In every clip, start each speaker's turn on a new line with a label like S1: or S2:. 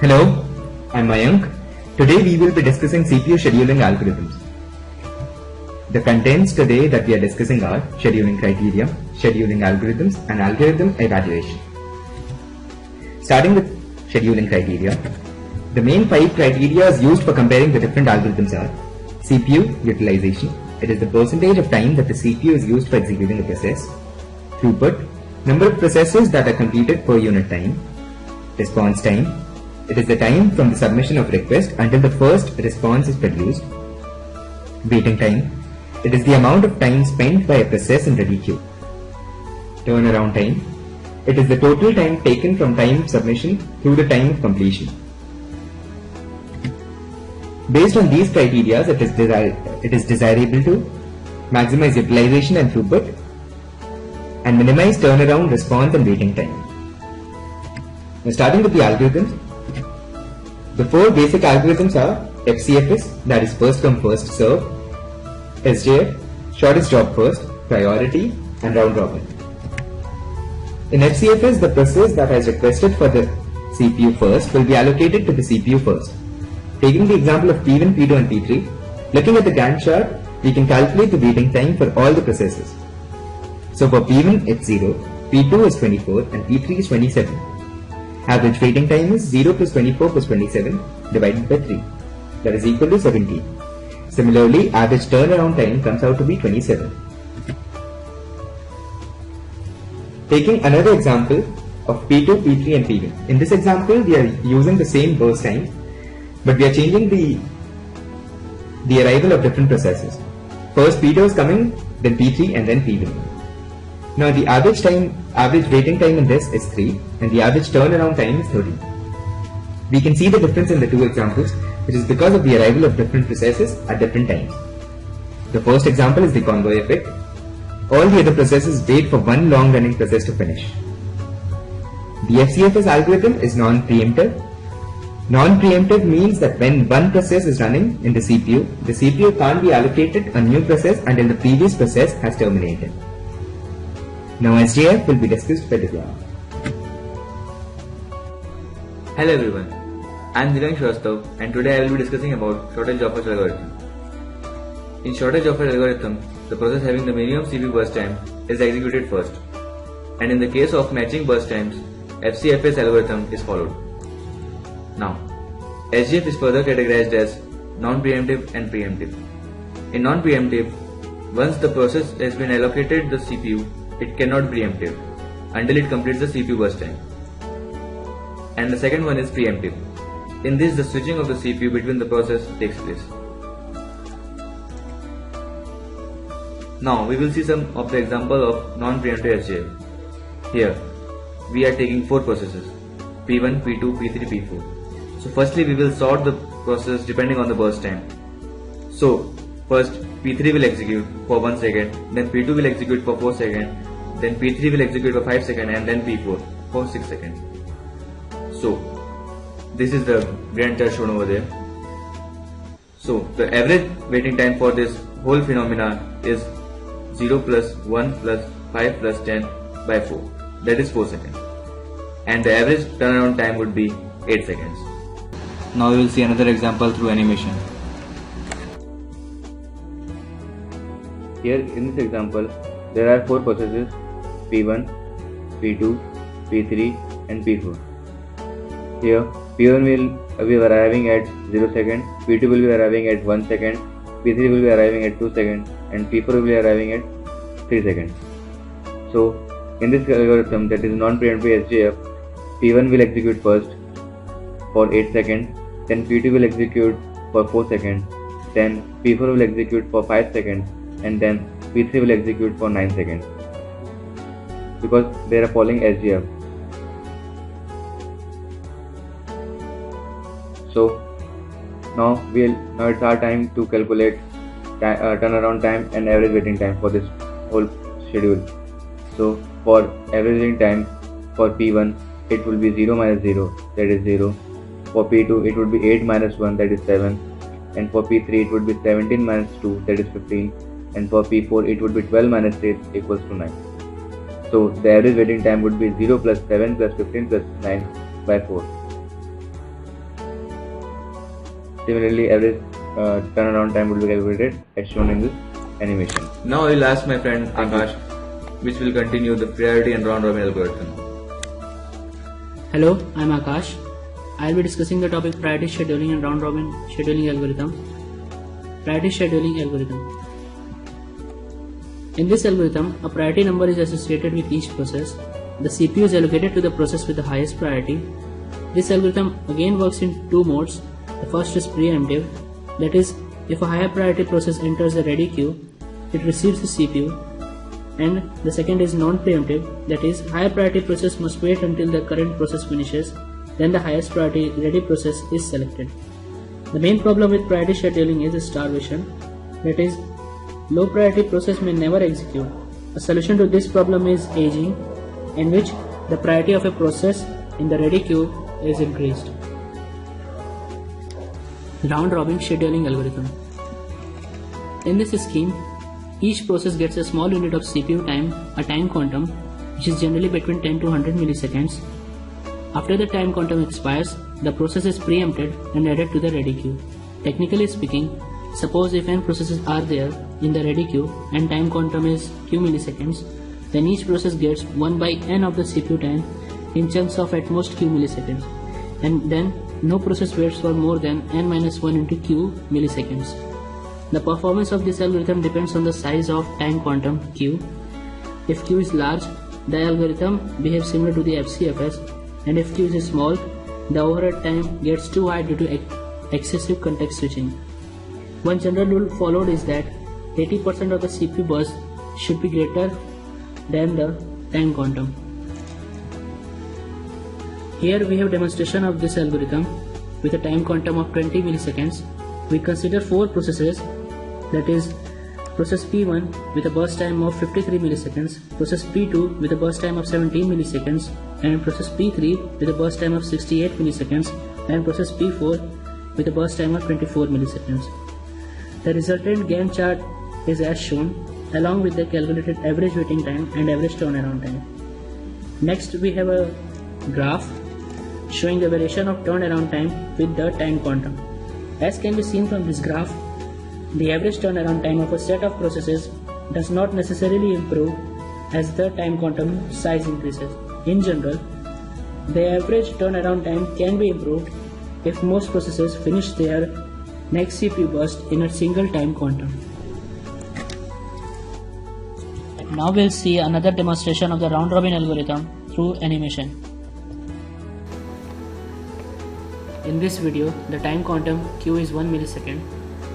S1: Hello, I'm Mayank. Today we will be discussing CPU scheduling algorithms. The contents today that we are discussing are scheduling criteria, scheduling algorithms, and algorithm evaluation. Starting with scheduling criteria, the main 5 criteria used for comparing the different algorithms are CPU utilization. It is the percentage of time that the CPU is used for executing a process. Throughput, number of processes that are completed per unit time. Response time, it is the time from the submission of request until the first response is produced. Waiting time, it is the amount of time spent by a process in ready queue. Turnaround time, it is the total time taken from time submission through the time of completion. Based on these criteria, it is desirable to maximize utilization and throughput and minimize turnaround, response and waiting time. Now starting with the algorithms, the 4 basic algorithms are FCFS, that is first come first serve, SJF, shortest job first, priority and round robin. In FCFS, the process that has requested for the CPU first will be allocated to the CPU first. Taking the example of P1, P2 and P3, looking at the Gantt chart, we can calculate the waiting time for all the processes. So for P1 it's 0, P2 is 24 and P3 is 27. Average waiting time is 0 plus 24 plus 27 divided by 3, that is equal to 17. Similarly, average turnaround time comes out to be 27. Taking another example of P2, P3 and P1. In this example, we are using the same burst time, but we are changing the arrival of different processes. First P2 is coming, then P3 and then P1. Now the average waiting time in this is 3 and the average turnaround time is 30. We can see the difference in the 2 examples, which is because of the arrival of different processes at different times. The first example is the convoy effect. All the other processes wait for one long running process to finish. The FCFS algorithm is non-preemptive. Non-preemptive means that when one process is running in the CPU can't be allocated a new process until the previous process has terminated. Now SJF will be discussed by Divya.
S2: Hello everyone, I am Divyansh Shrivastava and today I will be discussing about shortage of algorithm. In shortage of algorithm, the process having the minimum CPU burst time is executed first, and in the case of matching burst times, FCFS algorithm is followed. Now, SJF is further categorized as non-preemptive and preemptive. In non-preemptive, once the process has been allocated the CPU, it cannot be preemptive until it completes the CPU burst time. And the second one is preemptive. In this, the switching of the CPU between the process takes place. Now, we will see some of the example of non-preemptive SJF. Here, we are taking 4 processes, P1, P2, P3, P4. So firstly, we will sort the process depending on the burst time. So, first P3 will execute for 1 second, then P2 will execute for 4 seconds, then P3 will execute for 5 seconds and then P4 for 6 seconds. So, this is the Gantt chart shown over there. So, the average waiting time for this whole phenomena is 0 plus 1 plus 5 plus 10 by 4, that is 4 seconds. And the average turnaround time would be 8 seconds. Now we will see another example through animation. Here in this example, there are 4 processes P1, P2, P3 and P4. Here P1 will be arriving at 0 second, P2 will be arriving at 1 second, P3 will be arriving at 2 seconds and P4 will be arriving at 3 seconds. So in this algorithm, that is non-preemptive SJF, P1 will execute first for 8 seconds, then P2 will execute for 4 seconds, then P4 will execute for 5 seconds and then P3 will execute for 9 seconds because they are following SJF. So now it's our time to calculate turnaround time and average waiting time for this whole schedule. So for average waiting time for P1 it will be 0 minus 0, that is 0. For P2 it would be 8 minus 1, that is 7. And for P3 it would be 17 minus 2, that is 15. And for P4 it would be 12 minus 8 equals to 9. So the average waiting time would be 0 plus 7 plus 15 plus 9 by 4. Similarly, average turnaround time will be calculated as shown in this animation. Now I will ask my friend Akash, which will continue the priority and round robin algorithm.
S3: Hello, I am Akash. I will be discussing the topic priority scheduling and round robin scheduling algorithm. Priority scheduling algorithm. In this algorithm, a priority number is associated with each process. The CPU is allocated to the process with the highest priority. This algorithm again works in two modes. The first is preemptive, that is, if a higher priority process enters the ready queue, it receives the CPU. And the second is non-preemptive, that is, higher priority process must wait until the current process finishes, then the highest priority ready process is selected. The main problem with priority scheduling is starvation, that is, low priority process may never execute. A solution to this problem is aging, in which the priority of a process in the ready queue is increased. Round robin scheduling algorithm. In this scheme, each process gets a small unit of CPU time, a time quantum, which is generally between 10 to 100 milliseconds. After the time quantum expires, the process is preempted and added to the ready queue. Technically speaking, suppose if n processes are there in the ready queue and time quantum is q milliseconds, then each process gets 1 by n of the CPU time in chunks of at most q milliseconds, and then no process waits for more than n minus 1 into q milliseconds. The performance of this algorithm depends on the size of time quantum q. If q is large, the algorithm behaves similar to the FCFS, and if q is small, the overhead time gets too high due to excessive context switching. One general rule followed is that 80% of the CPU burst should be greater than the time quantum. Here we have demonstration of this algorithm with a time quantum of 20 milliseconds. We consider 4 processes, that is, process P1 with a burst time of 53 milliseconds, process P2 with a burst time of 17 milliseconds, and process P3 with a burst time of 68 milliseconds, and process P4 with a burst time of 24 milliseconds. The resultant Gantt chart is as shown, along with the calculated average waiting time and average turnaround time. Next, we have a graph showing the variation of turnaround time with the time quantum. As can be seen from this graph, the average turnaround time of a set of processes does not necessarily improve as the time quantum size increases. In general, the average turnaround time can be improved if most processes finish their next CPU burst in a single time quantum. Now we'll see another demonstration of the round robin algorithm through animation. In this video, the time quantum q is 1 millisecond.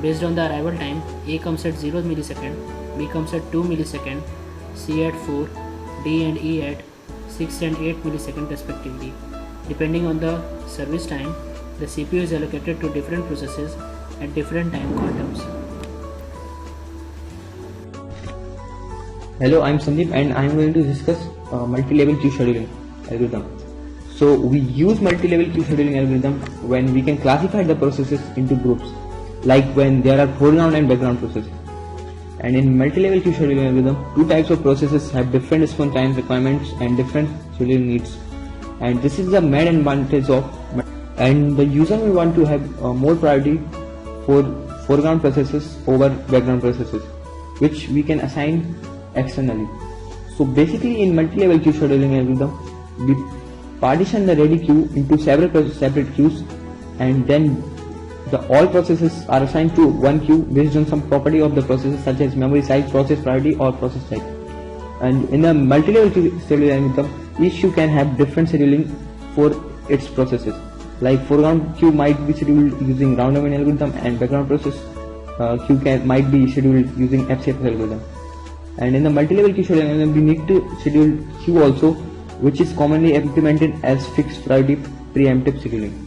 S3: Based on the arrival time, A comes at 0 millisecond, B comes at 2 millisecond, C at 4, D and E at 6 and 8 millisecond respectively. Depending on the service time, the CPU is allocated to different processes at different time quantums.
S1: Hello, I'm Sandeep and I'm going to discuss multi-level queue scheduling algorithm. So we use multi-level queue scheduling algorithm when we can classify the processes into groups, like when there are foreground and background processes. And in multi-level queue scheduling algorithm, two types of processes have different response time requirements and different scheduling needs. And this is the main advantage of, and the user may want to have more priority for foreground processes over background processes, which we can assign externally. So basically in multi-level queue scheduling algorithm, we partition the ready queue into several separate queues, and then all processes are assigned to one queue based on some property of the processes such as memory size, process priority or process type. And in a multi-level queue scheduling algorithm, each queue can have different scheduling for its processes. Like foreground queue might be scheduled using round robin algorithm, and background process queue might be scheduled using FCFS algorithm. And in the multi-level queue scheduling algorithm, we need to schedule queue also, which is commonly implemented as fixed priority preemptive scheduling.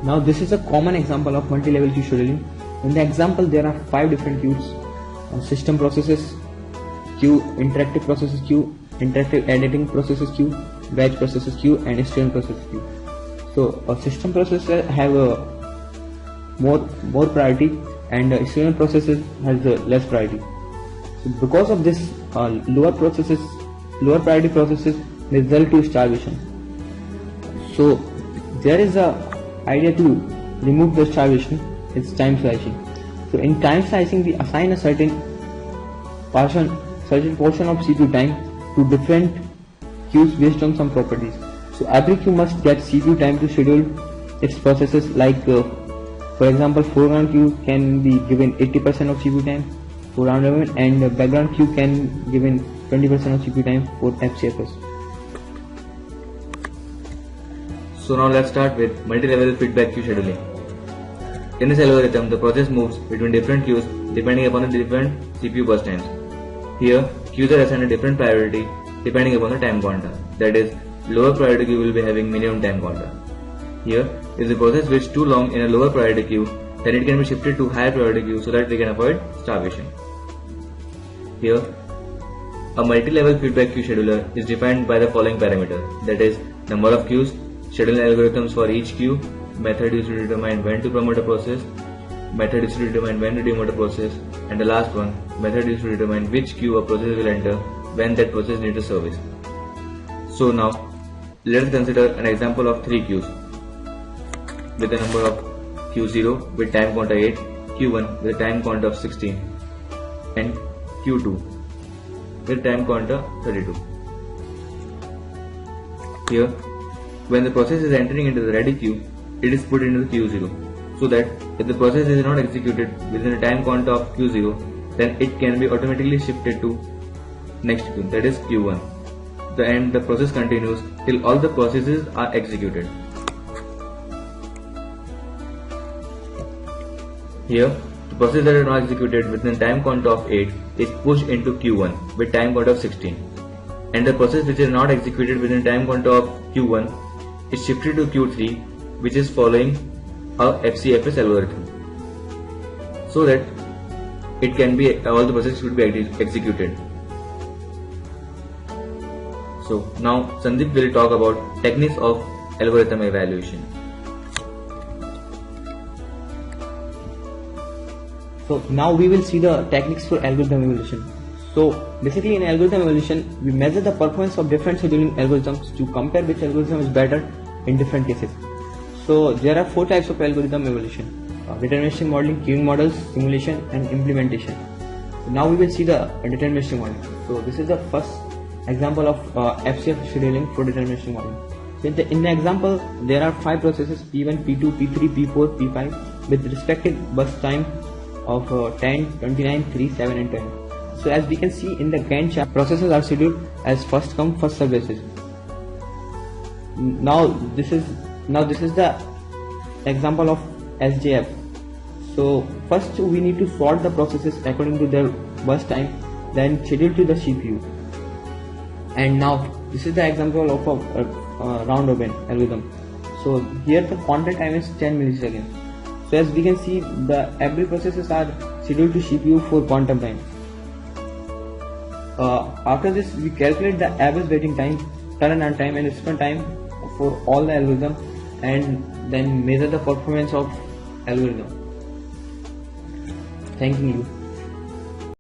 S1: Now this is a common example of multi-level queue scheduling. In the example, there are 5 different queues: system processes queue, interactive processes queue, interactive editing processes queue, batch processes queue, and stream processes queue. So a system processor have a more priority, and stream processes has less priority. So because of this, lower priority processes result to starvation.
S4: So there is a idea to remove the starvation. It's time slicing. So in time slicing, we assign a certain portion of CPU time to different queues based on some properties. So every queue must get CPU time to schedule its processes. Like for example, foreground queue can be given 80% of CPU time for round robin, and the background queue can given 20% of CPU time for FCFS.
S2: So now let's start with multi-level feedback queue scheduling. In this algorithm, the process moves between different queues depending upon the different CPU burst times. Here, queues are assigned a different priority depending upon the time quanta. That is, lower priority queue will be having minimum time quanta. Here, if the process waits too long in a lower priority queue, then it can be shifted to higher priority queue so that we can avoid starvation. Here, a multi-level feedback queue scheduler is defined by the following parameters. That is, number of queues, scheduling algorithms for each queue, method used to determine when to promote a process, method used to determine when to demote a process, and the last one, method used to determine which queue a process will enter when that process needs a service. So now, let us consider an example of 3 queues with a number of Q0 with time quanta 8, Q1 with a time quanta of 16, and Q2 with time quanta 32. Here, when the process is entering into the ready queue, it is put into the Q0, so that if the process is not executed within a time quanta of Q0, then it can be automatically shifted to next queue, that is Q1. The process continues till all the processes are executed. Here, the process that are not executed within a time quanta of 8 is pushed into Q1 with time quanta of 16, and the process which is not executed within a time quanta of Q1 is shifted to Q3, which is following a FCFS algorithm, so that it can be all the processes should be executed. So now Sandeep will talk about techniques of algorithm evaluation.
S4: So now we will see the techniques for algorithm evaluation. So basically in algorithm evaluation, we measure the performance of different scheduling algorithms to compare which algorithm is better in different cases. So there are 4 types of algorithm evaluation: deterministic modeling, queuing models, simulation, and implementation. So now we will see the deterministic modeling. So this is the first example of FCF scheduling for deterministic modeling. So in the example, there are 5 processes: P1, P2, P3, P4, P5 with respective burst time of 10, 29, 3, 7, and 10. So as we can see in the Gantt chart, processes are scheduled as first come first served basis. Now this is the example of SJF. So first we need to sort the processes according to their burst time, then schedule to the CPU. And now this is the example of a round robin algorithm. So here the content time is 10 milliseconds. So as we can see, the every processes are scheduled to CPU for quantum time. After this, we calculate the average waiting time, turnaround time, and response time for all the algorithm, and then measure the performance of algorithm. Thank you.